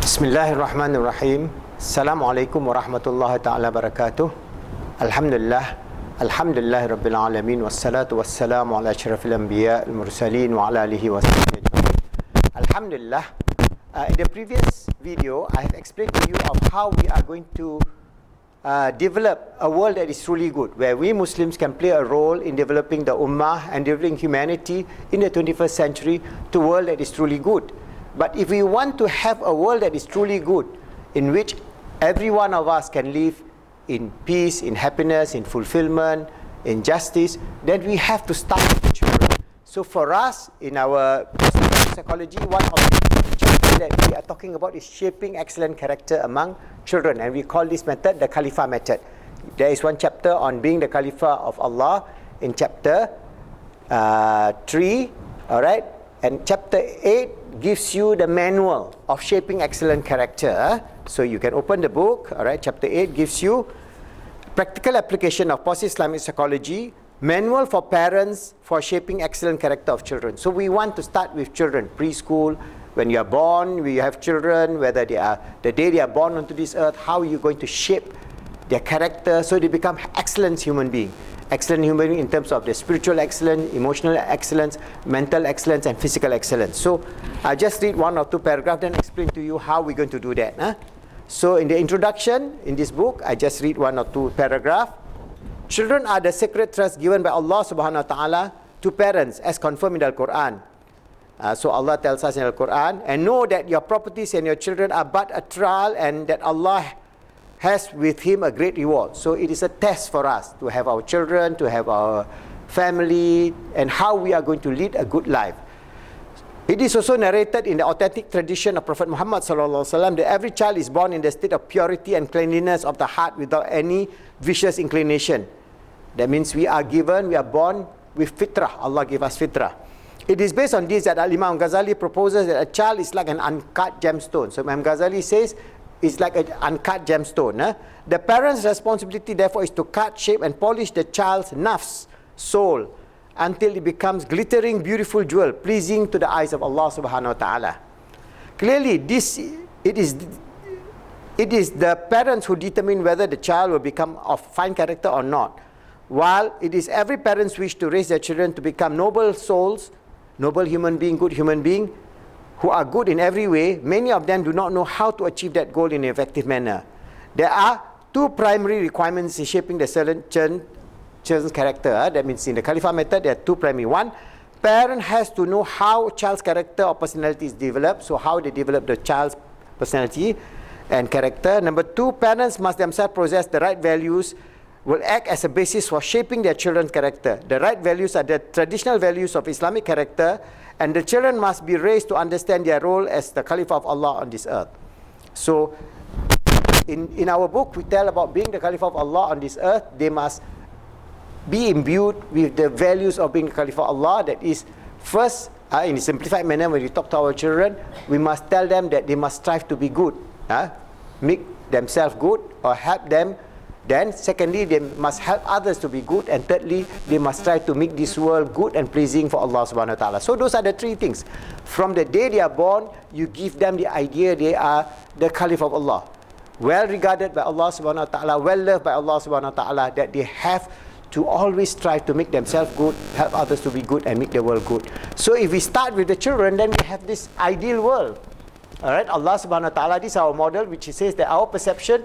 Bismillahirrahmanirrahim. Assalamualaikum warahmatullahi ta'ala barakatuh. Alhamdulillah. Alhamdulillah Rabbil Alamin. Wassalatu wassalamu ala asyrafil anbiya al-mursalin wa ala alihi wa sahbihi ajma'in. Alhamdulillah. In the previous video, I have explained to you of how we are going to develop a world that is truly good, where we Muslims can play a role in developing the Ummah and developing humanity in the 21st century to a world that is truly good. But if we want to have a world that is truly good, in which every one of us can live in peace, in happiness, in fulfillment, in justice, then we have to start with the children. So for us, in our psychology, one of the chapters that we are talking about is shaping excellent character among children. And we call this method the Khalifa method. There is one chapter on being the Khalifa of Allah in chapter 3, all right? And chapter 8 gives you the manual of shaping excellent character. So you can open the book, all right? Chapter 8 gives you practical application of positive Islamic psychology, manual for parents for shaping excellent character of children. So we want to start with children, preschool. When you are born, we have children, whether they are, the day they are born onto this earth, how are you going to shape their character so they become excellent human being. Excellent human being in terms of their spiritual excellence, emotional excellence, mental excellence, and physical excellence. So I'll just read one or two paragraphs, then explain to you how we're going to do that. So in the introduction, in this book, I just read one or two paragraphs. Children are the sacred trust given by Allah subhanahu wa ta'ala to parents as confirmed in the Quran. So Allah tells us in the Quran, and know that your properties and your children are but a trial, and that Allah has with him a great reward. So it is a test for us to have our children, to have our family, and how we are going to lead a good life. It is also narrated in the authentic tradition of Prophet Muhammad ﷺ that every child is born in the state of purity and cleanliness of the heart without any vicious inclination. That means we are born with fitrah. Allah gave us fitrah. It is based on this that Imam Ghazali proposes that a child is like an uncut gemstone. So Imam Ghazali says it's like an uncut gemstone. The parent's responsibility therefore is to cut, shape and polish the child's nafs, soul, until it becomes glittering, beautiful jewel, pleasing to the eyes of Allah subhanahu wa ta'ala. Clearly, it is the parents who determine whether the child will become of fine character or not. While it is every parent's wish to raise their children to become noble souls, noble human being, good human being, who are good in every way, many of them do not know how to achieve that goal in an effective manner. There are two primary requirements in shaping the children's character. That means in the Khalifa method, there are two primary. One, parent has to know how child's character or personality is developed, so how they develop the child's personality and character. Number two, parents must themselves possess the right values, will act as a basis for shaping their children's character. The right values are the traditional values of Islamic character, and the children must be raised to understand their role as the Khalifa of Allah on this earth. So, in our book, we tell about being the Khalifa of Allah on this earth. They must be imbued with the values of being the Khalifa of Allah. That is, first, in a simplified manner, when we talk to our children, we must tell them that they must strive to be good, make themselves good or help them. Then, secondly, they must help others to be good. And thirdly, they must try to make this world good and pleasing for Allah subhanahu wa ta'ala. So those are the three things. From the day they are born, you give them the idea they are the Caliph of Allah. Well regarded by Allah subhanahu wa ta'ala, well loved by Allah subhanahu wa ta'ala, that they have to always strive to make themselves good, help others to be good, and make the world good. So if we start with the children, then we have this ideal world. Alright, Allah subhanahu wa ta'ala, this is our model, which says that our perception,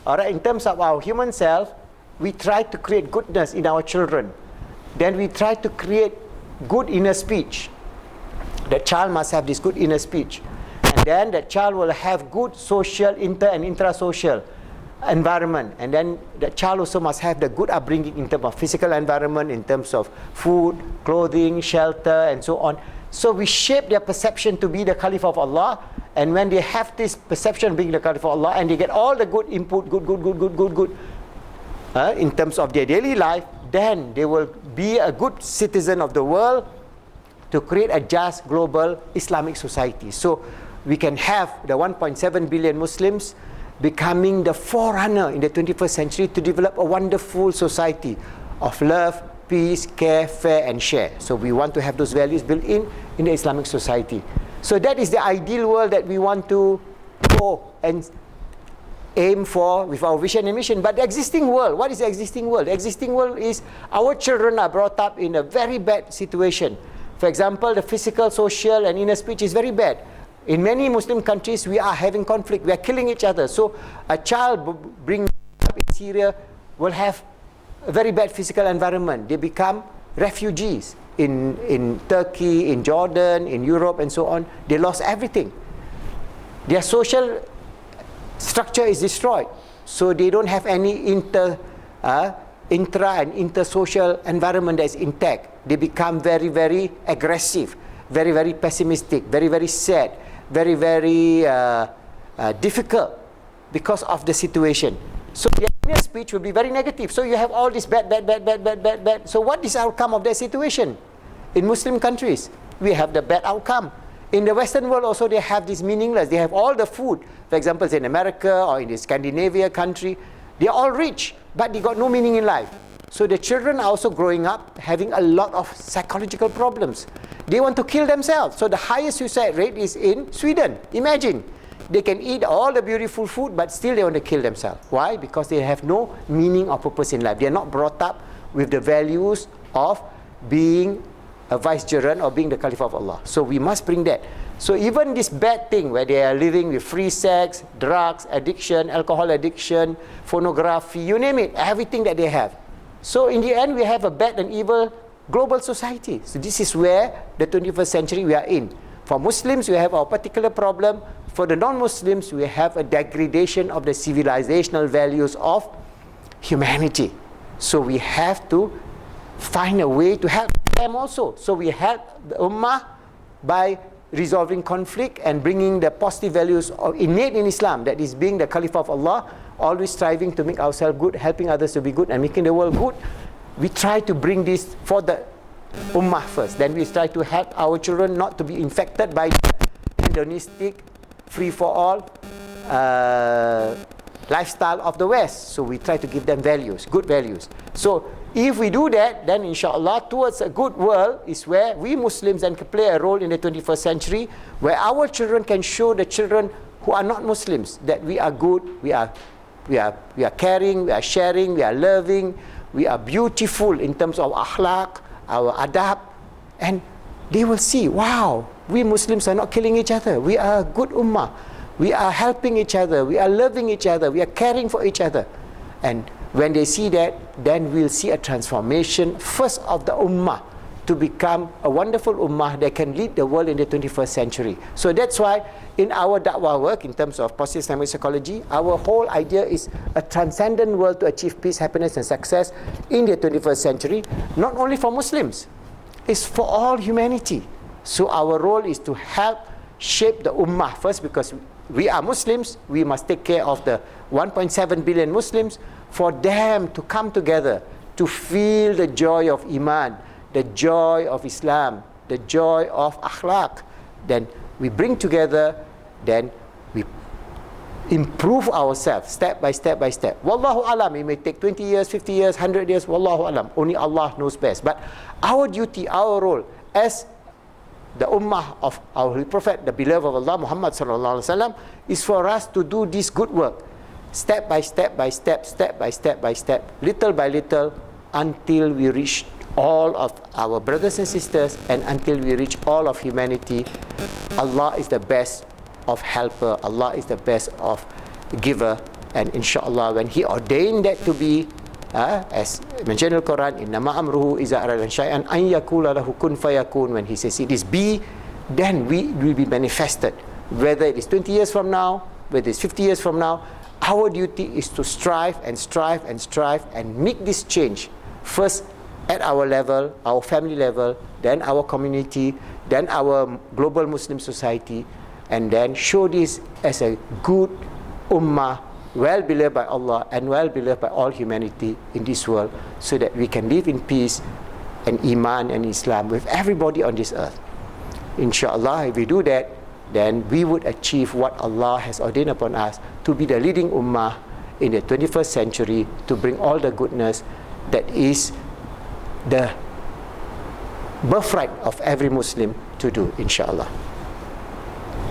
alright, in terms of our human self, we try to create goodness in our children. Then we try to create good inner speech. The child must have this good inner speech. And then the child will have good social, inter and intrasocial environment. And then the child also must have the good upbringing in terms of physical environment, in terms of food, clothing, shelter, and so on. So we shape their perception to be the Caliph of Allah. And when they have this perception of being the Caliph of Allah, and they get all the good input, good, in terms of their daily life, then they will be a good citizen of the world to create a just global Islamic society. So we can have the 1.7 billion Muslims becoming the forerunner in the 21st century to develop a wonderful society of love, peace, care, fair and share. So we want to have those values built in the Islamic society. So that is the ideal world that we want to go and aim for with our vision and mission. But the existing world, what is the existing world? The existing world is our children are brought up in a very bad situation. For example, the physical, social and inner speech is very bad. In many Muslim countries, we are having conflict. We are killing each other. So a child bring up in Syria will have a very bad physical environment. They become refugees in Turkey, in Jordan, in Europe and so on. They lost everything. Their social structure is destroyed. So they don't have any intra and intersocial environment that is intact. They become very, very aggressive, very, very pessimistic, very, very sad, very, very difficult because of the situation. So the inner speech will be very negative. So you have all this bad. So what is the outcome of that situation? In Muslim countries, we have the bad outcome. In the Western world also, they have this meaningless. They have all the food. For example, in America or in the Scandinavia country, they are all rich, but they got no meaning in life. So the children are also growing up having a lot of psychological problems. They want to kill themselves. So the highest suicide rate is in Sweden. Imagine. They can eat all the beautiful food, but still they want to kill themselves. Why? Because they have no meaning or purpose in life. They are not brought up with the values of being a vicegerent or being the Caliph of Allah. So we must bring that. So even this bad thing where they are living with free sex, drugs, addiction, alcohol addiction, pornography, you name it, everything that they have. So in the end, we have a bad and evil global society. So this is where the 21st century we are in. For Muslims, we have our particular problem. For the non-Muslims, we have a degradation of the civilizational values of humanity. So we have to find a way to help them also. So we help the Ummah by resolving conflict and bringing the positive values of innate in Islam, that is being the Caliph of Allah, always striving to make ourselves good, helping others to be good and making the world good. We try to bring this for the Ummah first. Then we try to help our children not to be infected by the hedonistic, free-for-all lifestyle of the West. So we try to give them values, good values. So if we do that, then inshallah towards a good world is where we Muslims then can play a role in the 21st century, where our children can show the children who are not Muslims that we are good, we are caring, we are sharing, we are loving, we are beautiful in terms of akhlaq, our adab, and they will see, wow, we Muslims are not killing each other. We are a good ummah. We are helping each other. We are loving each other. We are caring for each other. And when they see that, then we'll see a transformation first of the ummah to become a wonderful ummah that can lead the world in the 21st century. So that's why in our da'wah work, in terms of positive Islamic psychology, our whole idea is a transcendent world to achieve peace, happiness and success in the 21st century, not only for Muslims, it's for all humanity. So our role is to help shape the ummah first, because we are Muslims, we must take care of the 1.7 billion Muslims, for them to come together, to feel the joy of Iman, the joy of Islam, the joy of akhlaq. Then we bring together, then we improve ourselves step by step by step. Wallahu alam, it may take 20 years, 50 years, 100 years, wallahu alam. Only Allah knows best. But our duty, our role as the ummah of our Holy Prophet, the beloved of Allah, Muhammad sallallahu alaihi wasallam, is for us to do this good work, step by step by step, step by step by step, little by little, until we reach all of our brothers and sisters, and until we reach all of humanity. Allah is the best of helper. Allah is the best of giver. And inshallah, when He ordained that to be, as mentioned in the Quran, innama amruhu iza arada shay'an an yakula lahu kun fayakun, when He says it is be, then we will be manifested. Whether it is 20 years from now, whether it is 50 years from now, our duty is to strive and strive and strive and make this change. First at our level, our family level, then our community, then our global Muslim society, and then show this as a good ummah, well beloved by Allah and well beloved by all humanity in this world, so that we can live in peace and Iman and Islam with everybody on this earth. Inshallah, if we do that, then we would achieve what Allah has ordained upon us to be the leading ummah in the 21st century, to bring all the goodness that is the birthright of every Muslim to do, inshallah.